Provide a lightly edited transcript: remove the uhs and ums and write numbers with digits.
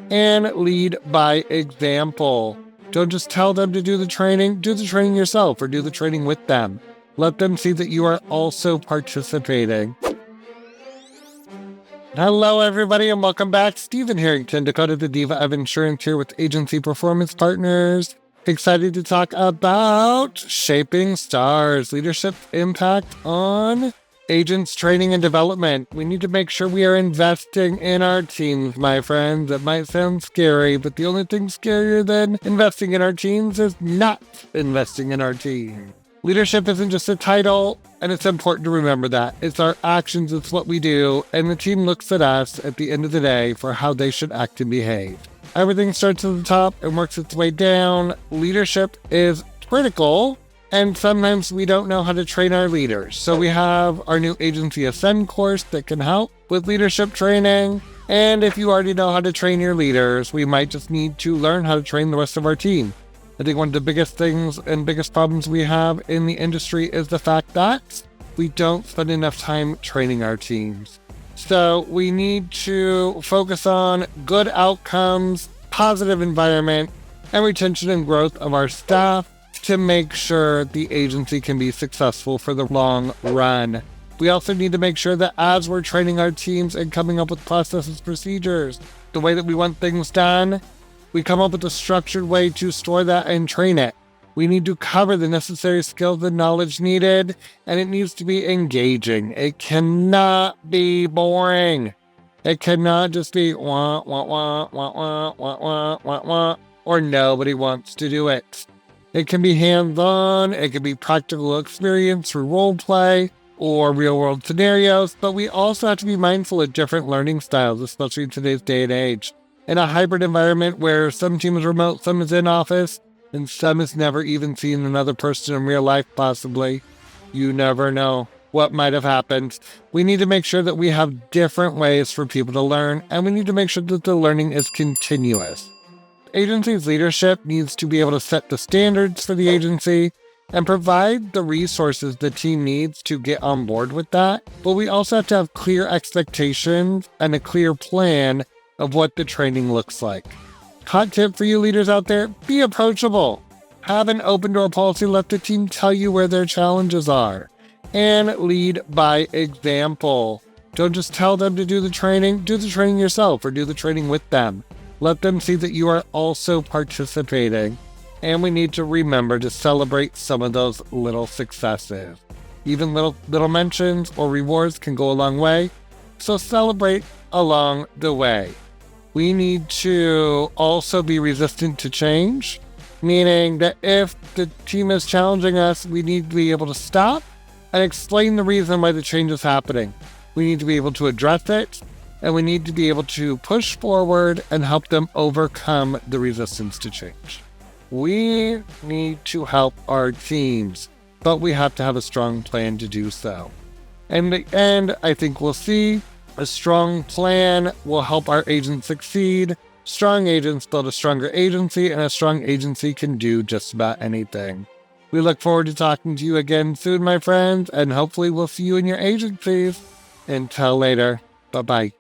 and lead by example. Don't just tell them to do the training yourself or do the training with them. Let them see that you are also participating. Hello, everybody, and welcome back. Stephen Harrington, Dakota the Diva of Insurance here with Agency Performance Partners. Excited to talk about shaping stars, leadership impact on agents training and development. We need to make sure we are investing in our teams, my friends. It might sound scary, but the only thing scarier than investing in our teams is not investing in our team. Leadership isn't just a title, and it's important to remember that. It's our actions, it's what we do, and the team looks at us at the end of the day for how they should act and behave. Everything starts at the top and works its way down. Leadership is critical, and sometimes we don't know how to train our leaders. So we have our new Agency Ascend course that can help with leadership training. And if you already know how to train your leaders, we might just need to learn how to train the rest of our team. I think one of the biggest things and biggest problems we have in the industry is the fact that we don't spend enough time training our teams. So we need to focus on good outcomes, positive environment, and retention and growth of our staff to make sure the agency can be successful for the long run. We also need to make sure that as we're training our teams and coming up with processes, procedures, the way that we want things done, we come up with a structured way to store that and train it. We need to cover the necessary skills and knowledge needed, and it needs to be engaging. It cannot be boring. It cannot just be wah, wah, wah, wah, wah, wah, wah, wah, wah, or nobody wants to do it. It can be hands-on, it can be practical experience through role play or real-world scenarios, but we also have to be mindful of different learning styles, especially in today's day and age. In a hybrid environment where some team is remote, some is in office, and some has never even seen another person in real life, possibly. You never know what might have happened. We need to make sure that we have different ways for people to learn, and we need to make sure that the learning is continuous. Agency's leadership needs to be able to set the standards for the agency and provide the resources the team needs to get on board with that. But we also have to have clear expectations and a clear plan of what the training looks like. Hot tip for you leaders out there, be approachable. Have an open door policy, let the team tell you where their challenges are. And lead by example. Don't just tell them to do the training yourself or do the training with them. Let them see that you are also participating. And we need to remember to celebrate some of those little successes. Even little mentions or rewards can go a long way. So celebrate along the way. We need to also be resistant to change, meaning that if the team is challenging us, we need to be able to stop and explain the reason why the change is happening. We need to be able to address it, and we need to be able to push forward and help them overcome the resistance to change. We need to help our teams, but we have to have a strong plan to do so. In the end, I think we'll see a strong plan will help our agents succeed. Strong agents build a stronger agency, and a strong agency can do just about anything. We look forward to talking to you again soon, my friends, and hopefully we'll see you in your agencies. Until later, bye-bye.